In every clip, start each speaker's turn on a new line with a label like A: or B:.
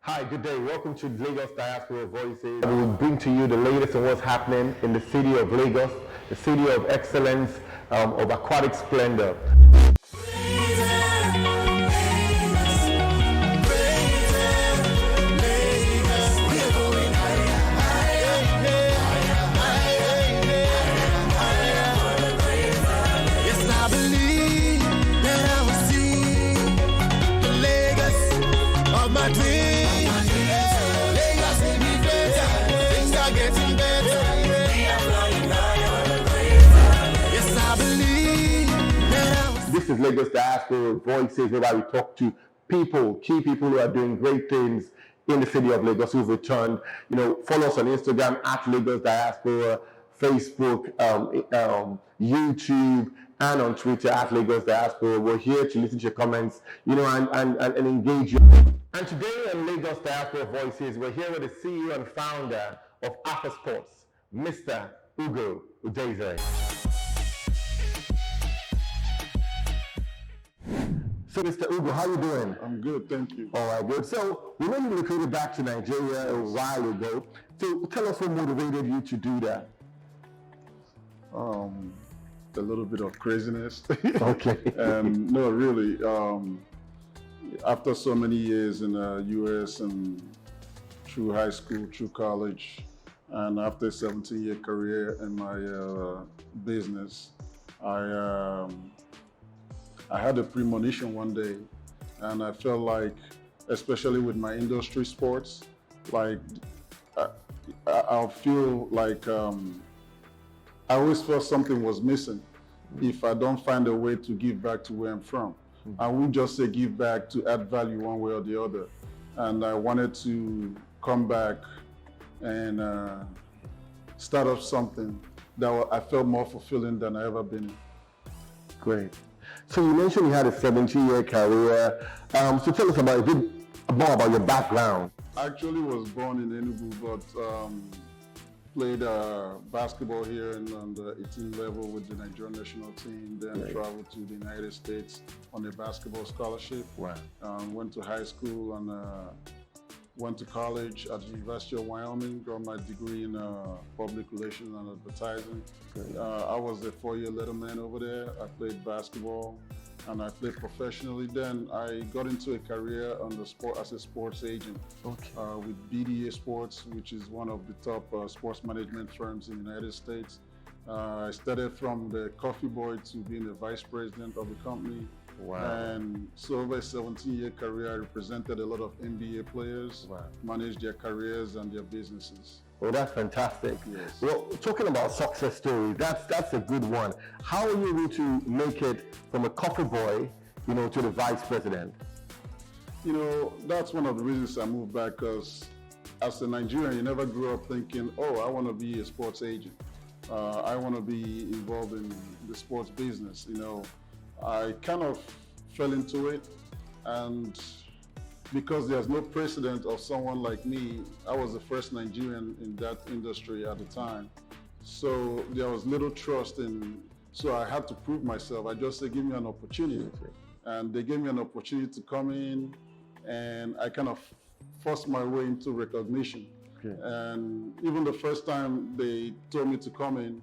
A: Hi, good day. Welcome to Lagos Diaspora Voices. We will bring to you the latest on what's happening in the city of Lagos, the city of excellence, of aquatic splendor. This is Lagos Diaspora Voices, where we talk to people, key people who are doing great things in the city of Lagos who've returned. Follow us on Instagram at Lagos Diaspora, Facebook, YouTube, and on Twitter at Lagos Diaspora. We're here to listen to your comments, and engage you. And today on Lagos Diaspora Voices, we're here with the CEO and founder of AFA Sports, Mr. Ugo Udeze. So, Mr. Ugo, how are you doing?
B: I'm good, thank you.
A: All right, good. So, we know you relocated back to Nigeria a while ago. So, tell us what motivated you to do that.
B: A little bit of craziness.
A: Okay.
B: No, really. After so many years in the U.S. and through high school, through college, and after a 17-year career in my business, I had a premonition one day, and I felt like, especially with my industry sports, like I feel like I always felt something was missing if I don't find a way to give back to where I'm from. I wouldn't just say give back, to add value one way or the other. And I wanted to come back and start up something that I felt more fulfilling than I ever been in.
A: Great. So you mentioned you had a 17-year career. So tell us more about your background.
B: I actually was born in Enugu, but played basketball here on the 18 level with the Nigerian national team, then traveled to the United States on a basketball scholarship.
A: Wow.
B: Went to high school and went to college at the University of Wyoming, got my degree in public relations and advertising. I was a 4-year letterman over there. I played basketball and I played professionally. Then I got into a career on the sport as a sports agent with BDA Sports, which is one of the top sports management firms in the United States. I started from the coffee boy to being the vice president of the company.
A: Wow.
B: And so over a 17-year career, I represented a lot of NBA players, managed their careers and their businesses.
A: Well, that's fantastic.
B: Yes.
A: Well, talking about success stories, that's a good one. How are you able to make it from a coffee boy, to the vice president?
B: That's one of the reasons I moved back, because as a Nigerian, you never grew up thinking, oh, I want to be a sports agent. I want to be involved in the sports business. I kind of fell into it, and because there's no precedent of someone like me, I was the first Nigerian in that industry at the time. So there was little trust so I had to prove myself. I just said, give me an opportunity. And they gave me an opportunity to come in, and I kind of forced my way into recognition. And even the first time they told me to come in,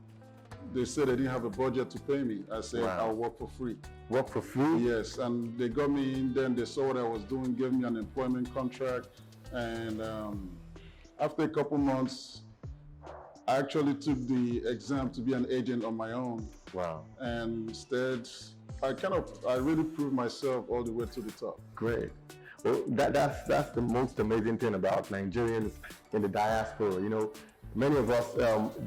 B: they said they didn't have a budget to pay me. I said, I'll work for free.
A: Work for free?
B: Yes, and they got me in, then they saw what I was doing, gave me an employment contract. And after a couple months, I actually took the exam to be an agent on my own.
A: Wow.
B: And instead, I really proved myself all the way to the top.
A: Great. Well, that's the most amazing thing about Nigerians in the diaspora. Many of us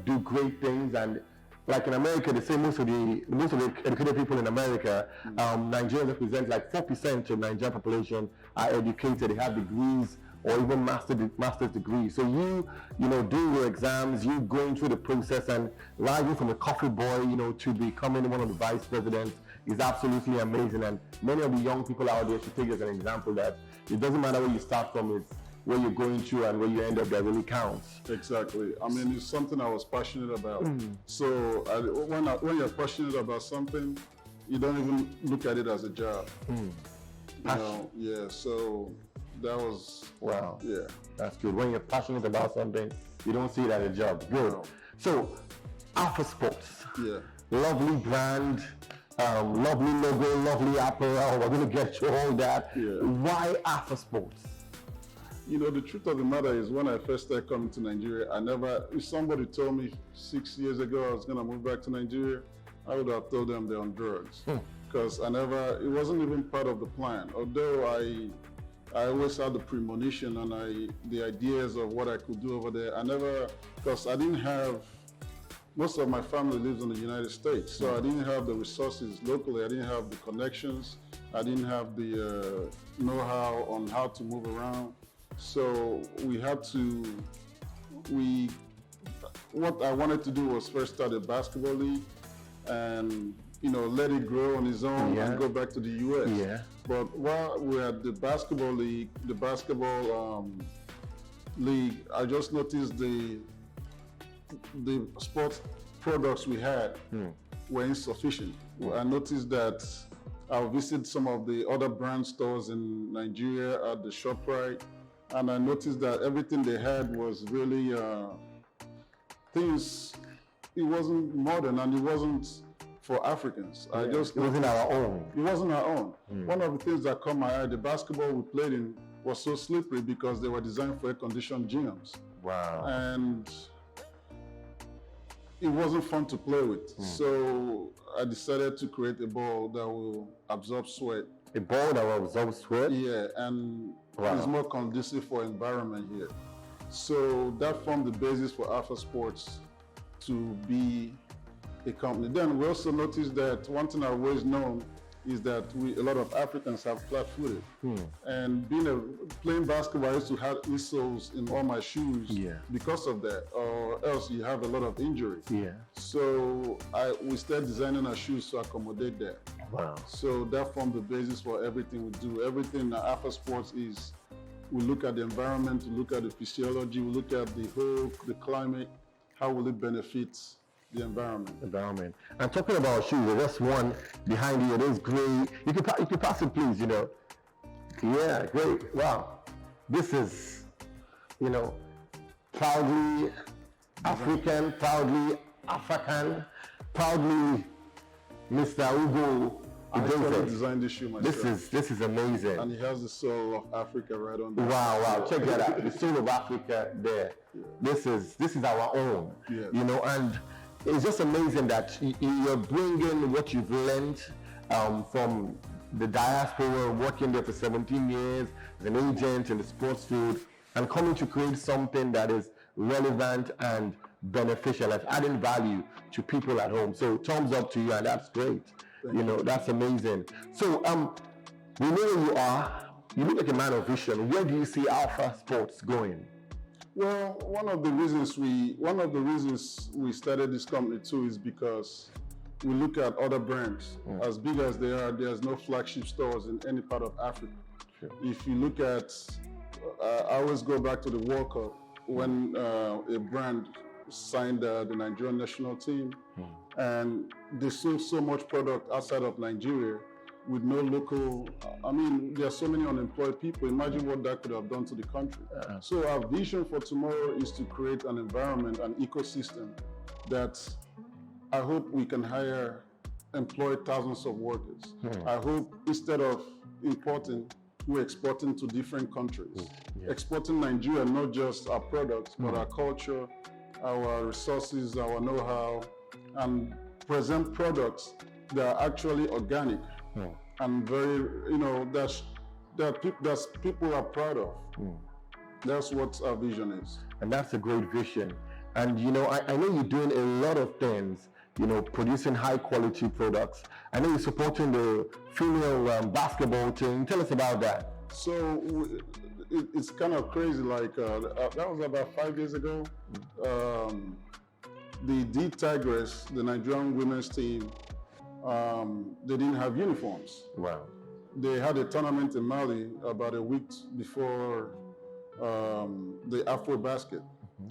A: do great things, and like in America, they say most of the educated people in America, Nigerians represent like 4% of the Nigerian population are educated. They have degrees or even master's degrees. So you doing your exams, you going through the process, and rising from a coffee boy, to becoming one of the vice presidents is absolutely amazing. And many of the young people out there should take it as an example that it doesn't matter where you start from, it's where you're going to and where you end up that really counts.
B: Exactly. I mean, it's something I was passionate about. So when you're passionate about something, you don't even look at it as a job. So that was,
A: wow.
B: yeah.
A: That's good. When you're passionate about something, you don't see it as a job. Good.
B: No.
A: So, AFA Sports.
B: Yeah.
A: Lovely brand, lovely logo, lovely apparel. We're going to get to all that.
B: Yeah.
A: Why AFA Sports?
B: You know, the truth of the matter is when I first started coming to Nigeria, if somebody told me 6 years ago I was going to move back to Nigeria, I would have told them they're on drugs. Because it wasn't even part of the plan. Although I always had the premonition and the ideas of what I could do over there. Because I didn't have, most of my family lives in the United States, so I didn't have the resources locally. I didn't have the connections. I didn't have the know-how on how to move around. So what I wanted to do was first start a basketball league and, you know, let it grow on its own and go back to the US.
A: Yeah.
B: But while we're at the basketball league, I just noticed the sports products we had were insufficient. I noticed that I'll visit some of the other brand stores in Nigeria at the ShopRite, and I noticed that everything they had was really it wasn't modern and it wasn't for Africans.
A: It wasn't our own.
B: It wasn't our own. One of the things that caught my eye, the basketball we played in was so slippery because they were designed for air-conditioned gyms.
A: Wow.
B: And it wasn't fun to play with. So I decided to create a ball that will absorb sweat.
A: A ball that will absorb sweat?
B: Yeah, and it's more conducive for environment here. So that formed the basis for AFA Sports to be a company. Then we also noticed that one thing I've always known is that a lot of Africans have flat-footed. And playing basketball, I used to have insoles in all my shoes because of that, or else you have a lot of injuries. So we started designing our shoes to accommodate that.
A: Wow.
B: So that formed the basis for everything we do. Everything at AFA Sports is, we look at the environment, we look at the physiology, we look at the climate, how will it benefit the environment.
A: And talking about shoes, there's just one behind you. It is great. You can pass it, please. You know. Yeah, great. Wow. This is, you know, proudly African, proudly African, proudly Mr. Ugo Udeze.
B: I designed this shoe myself.
A: This is amazing.
B: And it has the soul of Africa right on there.
A: Wow. Check that out. The soul of Africa there. This is our own. You know, and it's just amazing that you're bringing what you've learned from the diaspora, working there for 17 years as an agent in the sports field, and coming to create something that is relevant and beneficial, that's adding value to people at home. So thumbs up to you, and that's great. You know, that's amazing. So we know where you are. You look like a man of vision. Where do you see AFA Sports going?
B: Well, one of the reasons we started this company too is because we look at other brands. As big as they are, there's no flagship stores in any part of Africa. If you look at, I always go back to the World Cup when a brand signed the Nigerian national team, and they sold so much product outside of Nigeria with no local, there are so many unemployed people. Imagine what that could have done to the country. So our vision for tomorrow is to create an environment, an ecosystem that I hope we can employ thousands of workers. I hope instead of importing, we're exporting to different countries. Exporting Nigeria, not just our products, but our culture, our resources, our know-how, and present products that are actually organic. And very, that people are proud of. That's what our vision is.
A: And that's a great vision. And I know you're doing a lot of things, producing high quality products. I know you're supporting the female basketball team. Tell us about that.
B: So it's kind of crazy, that was about 5 years ago. The D Tigress, the Nigerian women's team, they didn't have uniforms.
A: Wow.
B: They had a tournament in Mali about a week before the Afro Basket.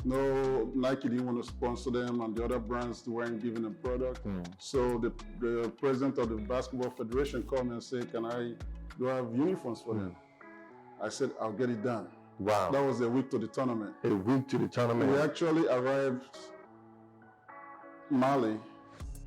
B: No, Nike didn't want to sponsor them, and the other brands weren't giving them product. So the president of the Basketball Federation called me and said, do I have uniforms for them? I said, I'll get it done.
A: Wow.
B: That was a week to the tournament.
A: A week to the tournament.
B: We actually arrived Mali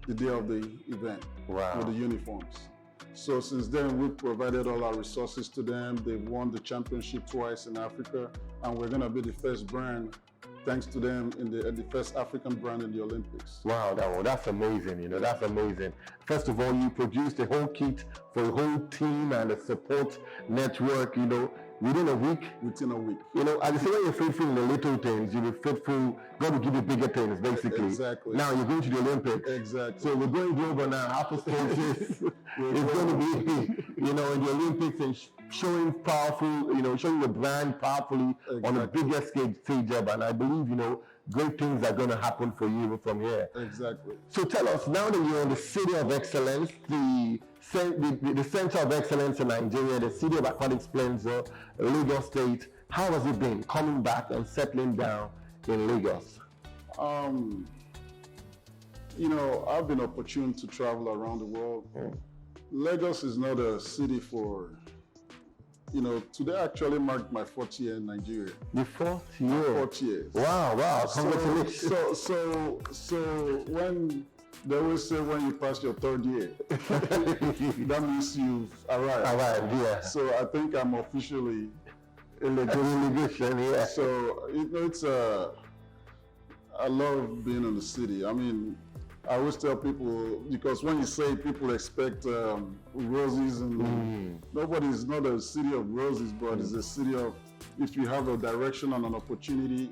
B: the day of the event.
A: Wow.
B: With the uniforms. So since then, we provided all our resources to them. They've won the championship twice in Africa, and we're going to be the first brand, thanks to them, in the first African brand in the Olympics.
A: Wow, that's amazing. You know, that's amazing. First of all, you produced a whole kit for a whole team and a support network. You know, within a week.
B: Within a week.
A: You know, as you say, when you're faithful in the little things, you'll be faithful. God will give you bigger things, basically.
B: Exactly.
A: Now you're going to the Olympics.
B: Exactly.
A: So we're going global now. AFA Sports is going to be, you know, in the Olympics and showing powerful, you know, showing the brand powerfully on a bigger stage job. And I believe, you know, great things are going to happen for you from here.
B: Exactly.
A: So tell us, now that you're in the city of excellence, the center of excellence in Nigeria, the city of aquatic splendor, Lagos State, how has it been coming back and settling down in Lagos?
B: You know, I've been opportune to travel around the world. Lagos is not a city for, you know, today actually marked my 4th year in Nigeria.
A: The 4th year?
B: 4 years.
A: Wow, congratulations.
B: So when they always say when you pass your 3rd year, that means you've arrived.
A: Yeah.
B: So I think I'm officially
A: in the delegation, yeah.
B: So, you know, I love being in the city. I mean, I always tell people, because when you say people expect roses, and nobody's not a city of roses, but it's a city of, if you have a direction and an opportunity,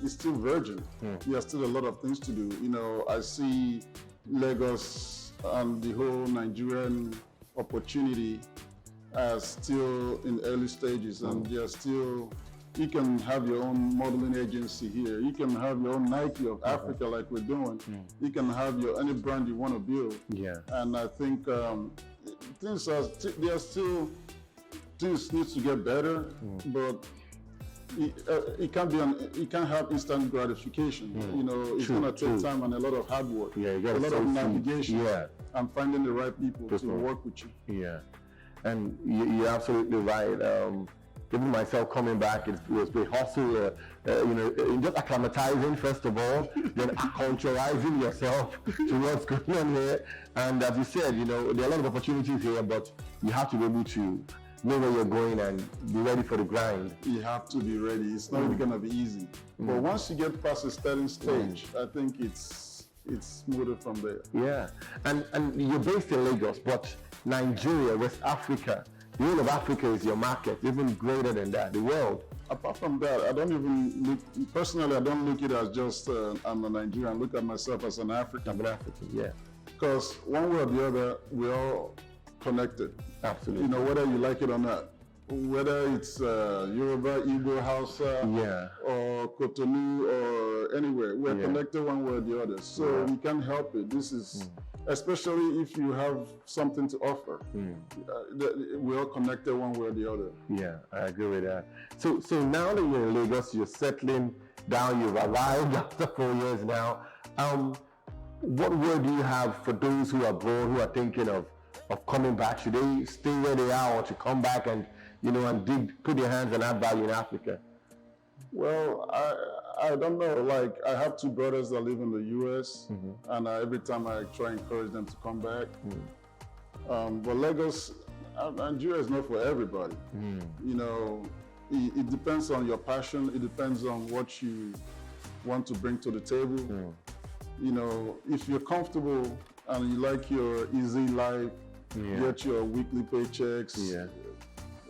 B: it's still virgin. There's still a lot of things to do. You know, I see Lagos and the whole Nigerian opportunity as still in early stages, and they're still, you can have your own modeling agency here. You can have your own Nike of Africa like we're doing. You can have any brand you want to build. Yeah. And I think things needs to get better, but it can't have instant gratification. You know, it's going to take time and a lot of hard work. Yeah, a lot of navigation. And finding the right people to work with you. Yeah.
A: And you're absolutely right. Even myself coming back, it was a hustle, you know, just acclimatizing first of all, then acculturizing yourself to what's going on here. And as you said, you know, there are a lot of opportunities here, but you have to be able to know where you're going and be ready for the grind.
B: You have to be ready. It's not going to be easy. But once you get past the starting stage, I think it's smoother from there.
A: Yeah. And you're based in Lagos, but Nigeria, West Africa, the whole of Africa is your market, even greater than that, the world.
B: Apart from that, I don't even look, personally, I don't look at it as just I'm a Nigerian. I look at myself as an African.
A: I'm an African, yeah.
B: Because one way or the other, we're all connected.
A: Absolutely.
B: You know, whether you like it or not. Whether it's Yoruba, Igbo, Hausa, or Cotonou, or anywhere, we're connected one way or the other. So we can't help it. This is, especially if you have something to offer, we're all connected one way or the other.
A: Yeah, I agree with that. So now that you're in Lagos, you're settling down, you've arrived after 4 years now. What word do you have for those who are abroad, who are thinking of coming back? Should they stay where they are, or to come back and, you know, and put their hands and add value in Africa?
B: Well, I don't know. Like, I have 2 brothers that live in the U.S., and every time I try and encourage them to come back. But Lagos, Nigeria is not for everybody. You know, it depends on your passion. It depends on what you want to bring to the table. You know, if you're comfortable and you like your easy life, get your weekly paychecks,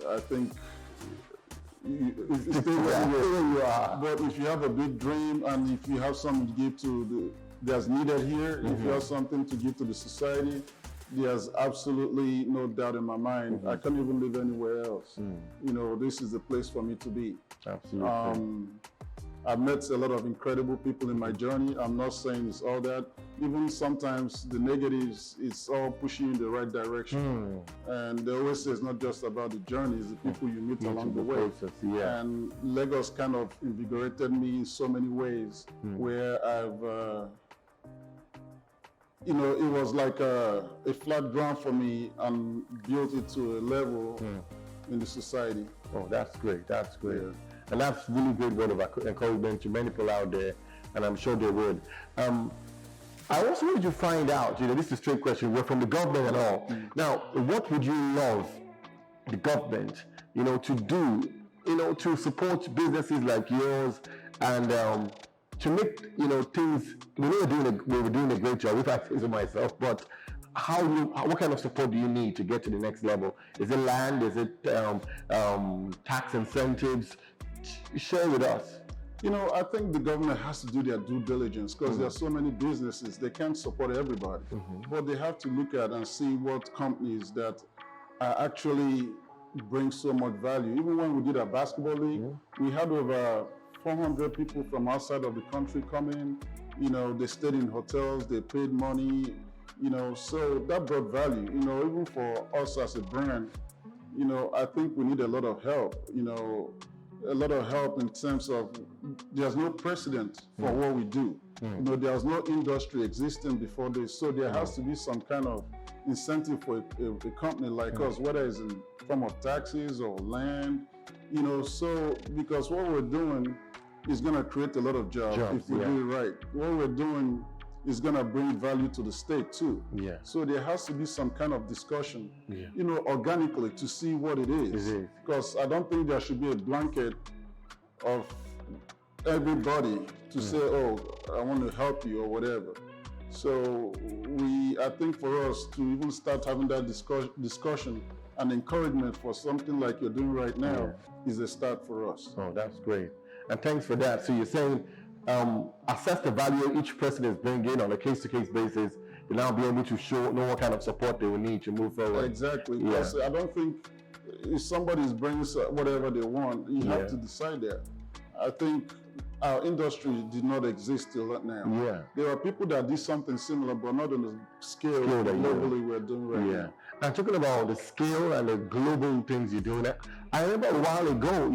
B: I think stay where you are. But if you have a big dream and if you have something to give that's needed here, if you have something to give to the society, there's absolutely no doubt in my mind. I can't even live anywhere else. You know, this is the place for me to be.
A: Absolutely.
B: I've met a lot of incredible people in my journey. I'm not saying it's all that. Even sometimes the negatives, it's all pushing you in the right direction. And they always say it's not just about the journey, it's the people you meet along the way. And Lagos kind of invigorated me in so many ways, where I've, you know, it was like a flat ground for me and built it to a level in the society.
A: Oh, that's great. That's great.
B: Yeah.
A: And that's really great word of encouragement to many people out there, and I'm sure they would. I also wanted to find out, this is a straight question, we're from the government and all. Now, what would you love the government, to do, to support businesses like yours and to make, things, we were doing a great job, if I say so myself, but what kind of support do you need to get to the next level? Is it land? Is it tax incentives? Share with us.
B: I think the government has to do their due diligence because there are so many businesses, they can't support everybody. But they have to look at and see what companies that are actually bring so much value. Even when we did our basketball league, we had over 400 people from outside of the country come in. They stayed in hotels, they paid money, so that brought value. Even for us as a brand, I think we need a lot of help, a lot of help in terms of there's no precedent for what we do. There's no industry existing before this. So there has to be some kind of incentive for a company like us, whether it's in form of taxes or land, so because what we're doing is going to create a lot of jobs if we do it right. What we're doing is going to bring value to the state too. So there has to be some kind of discussion, organically to see what it is. Because I don't think there should be a blanket of everybody to say, oh, I want to help you or whatever. So I think for us to even start having that discussion and encouragement for something like you're doing right now is a start for us.
A: Oh, that's great. And thanks for that. So you're saying assess the value each person is bringing on a case-to-case basis, you'll now be able to know what kind of support they will need to move forward.
B: Exactly. Because I don't think if somebody is bringing whatever they want, you have to decide that. I think our industry did not exist till now. There are people that did something similar, but not on the scale globally we're doing right now.
A: And talking about the scale and the global things you're doing, I remember a while ago,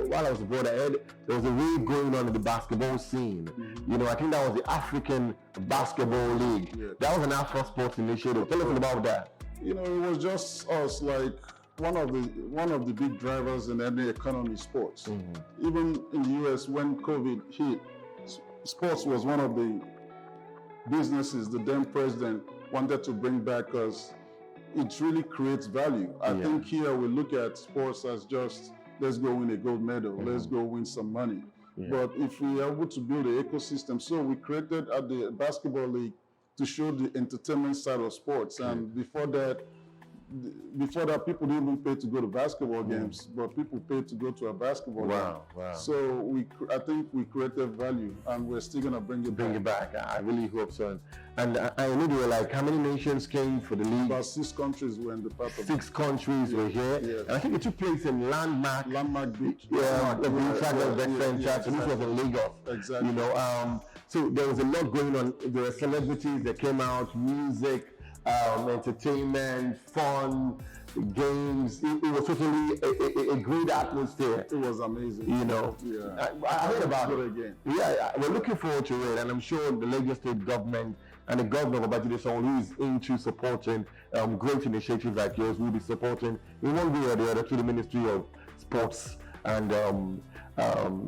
A: while I was abroad, I heard there was a wave going on in the basketball scene. I think that was the African Basketball League. That was an AFA Sports initiative. Tell us about that.
B: It was just us, like one of the big drivers in any economy, sports. Even in the US, when COVID hit, sports was one of the businesses the then president wanted to bring back because it really creates value. I think here we look at sports as just, let's go win a gold medal, let's go win some money. But if we are able to build an ecosystem, so we created at the basketball league to show the entertainment side of sports. And before that, people didn't even pay to go to basketball games, but people paid to go to a basketball game.
A: Wow.
B: So I think we created value, and we're still gonna bring it back.
A: I really hope so. And I know there were like, how many nations came for the league?
B: About 6 countries were in the part of
A: 6 countries were here. And I think it took place in Landmark Beach. The this was in Lagos.
B: Exactly.
A: So there was a lot going on. There were celebrities that came out, music, entertainment, fun, games. It was totally a great atmosphere.
B: It was amazing.
A: I heard about it again. We're looking forward to it, and I'm sure the Lagos State government and the governor of Jermaine Sanwo-Olu, who is into supporting great initiatives like yours, will be supporting in one way or the other through the Ministry of Sports and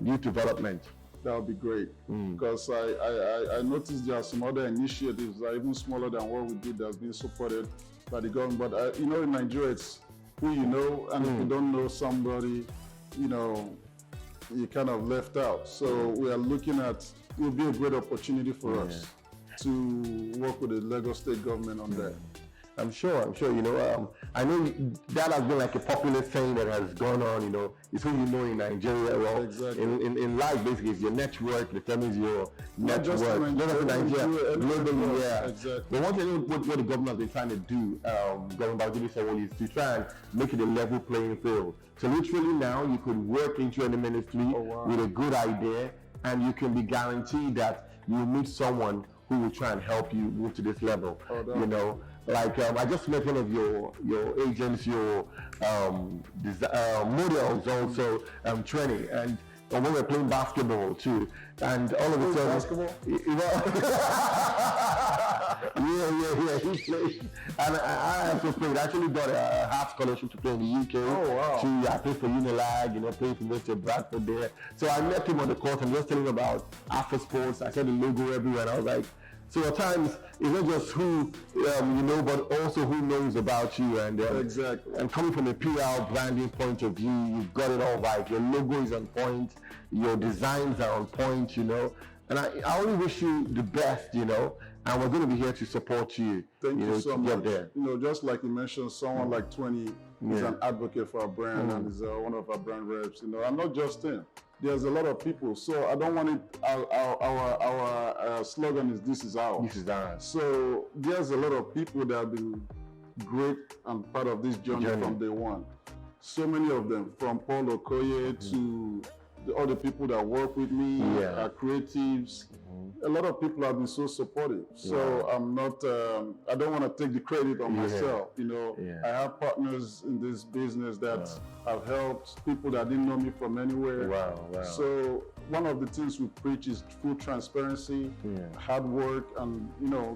A: Youth Development.
B: That would be great, because I noticed there are some other initiatives that are even smaller than what we did that's being supported by the government. But in Nigeria, it's who you know, and if you don't know somebody, you're kind of left out. So we are looking at, it will be a great opportunity for us to work with the Lagos State government on that.
A: I'm sure, I know that has been like a popular thing that has gone on, it's who you know in Nigeria. Well, in life, basically, it's your network determines your net worth. Not in Nigeria, globally,
B: Exactly.
A: But one thing what the government has been trying to do, Governor Jermaine Sanwo-Olu, is to try and make it a level playing field. So literally now, you could work into any ministry with a good idea, and you can be guaranteed that you'll meet someone who will try and help you move to this level, Like I just met one of your agents, your models also training, and when we were playing basketball too, and all of a sudden,
B: basketball?
A: Yeah, he played. And I also played. I actually got a half scholarship to play in the UK.
B: Oh, wow.
A: I played for Unilag, played for University of Bradford there. So I met him on the court and just telling him about AFA Sports. I saw the logo everywhere and I was like, so at times, it's not just who you know, but also who knows about you. And
B: exactly.
A: And coming from a PR branding point of view, you've got it all right. Your logo is on point. Your designs are on point, And I only wish you the best, And we're going to be here to support you.
B: Thank you so much.
A: There.
B: Just like you mentioned, someone like 20 is an advocate for our brand and is one of our brand reps. And not just him. There's a lot of people, so I don't want it. Our slogan is "This is ours."
A: This is ours.
B: So there's a lot of people that have been great and part of this journey from day one. So many of them, from Paul Okoye to all the people that work with me, our creatives. A lot of people have been so supportive. So I'm not. I don't want to take the credit on myself. I have partners in this business that have helped people that didn't know me from anywhere.
A: Wow.
B: So one of the things we preach is full transparency, hard work, and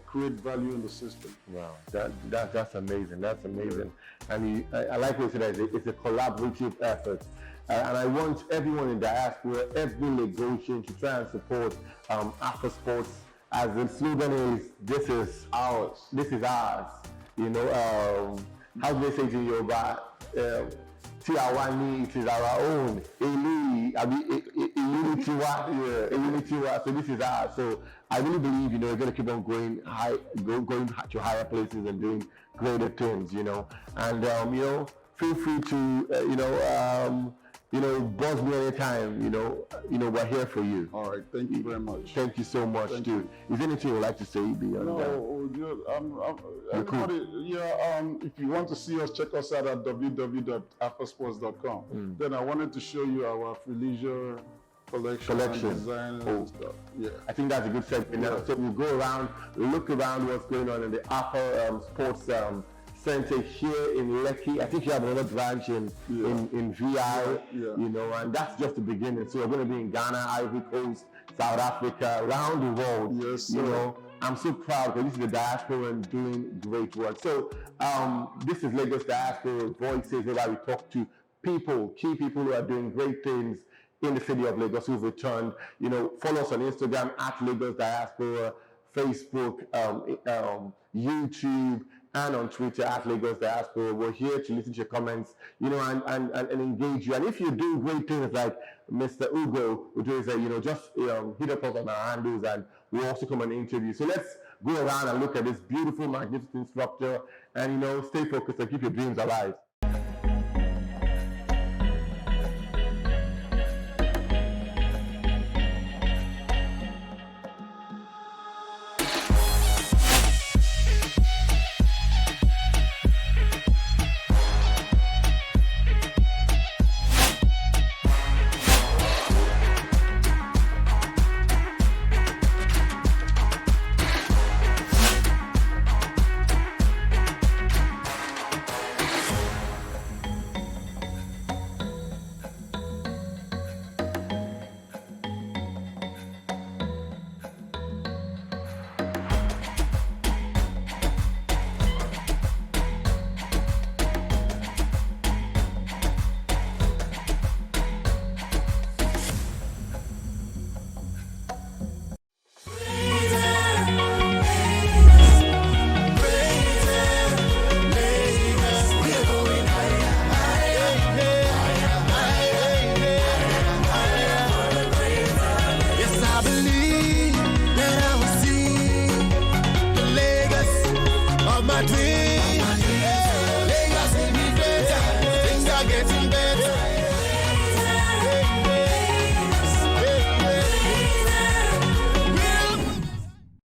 B: create value in the system.
A: Wow, that's amazing. That's amazing. And I like what you said. It's a collaborative effort. And I want everyone in diaspora, every Lagosian to try and support AFA Sports, as the slogan is, this is ours. This is ours. How do they say it in Yoruba? Tiawani, it is our own. Tiwa. So this is ours. So I really believe, we're going to keep on going to higher places and doing greater things, And, feel free to, buzz me anytime, we're here for you.
B: All right, thank you very much.
A: Thank you so much, dude. Is there anything you'd like to say beyond
B: that? Everybody, if you want to see us, check us out at www.afasports.com. Then I wanted to show you our leisure collection. And design and stuff. Yeah.
A: I think that's a good segment. So we'll go around, look around what's going on in the AFA Sports Center here in Lekki. I think you have another branch in VI, and that's just the beginning. So we're going to be in Ghana, Ivory Coast, South Africa, around the world.
B: Yes, sir.
A: I'm so proud because this is the diaspora and doing great work. So this is Lagos Diaspora Voices, where we talk to key people who are doing great things in the city of Lagos who've returned. Follow us on Instagram at Lagos Diaspora, Facebook, YouTube, and on Twitter at Lagos Diaspora. We're here to listen to your comments, and engage you. And if you do great things like Mr. Ugo Udeze, just hit up us on our handles and we'll also come and interview. So let's go around and look at this beautiful, magnificent structure and, stay focused and keep your dreams alive.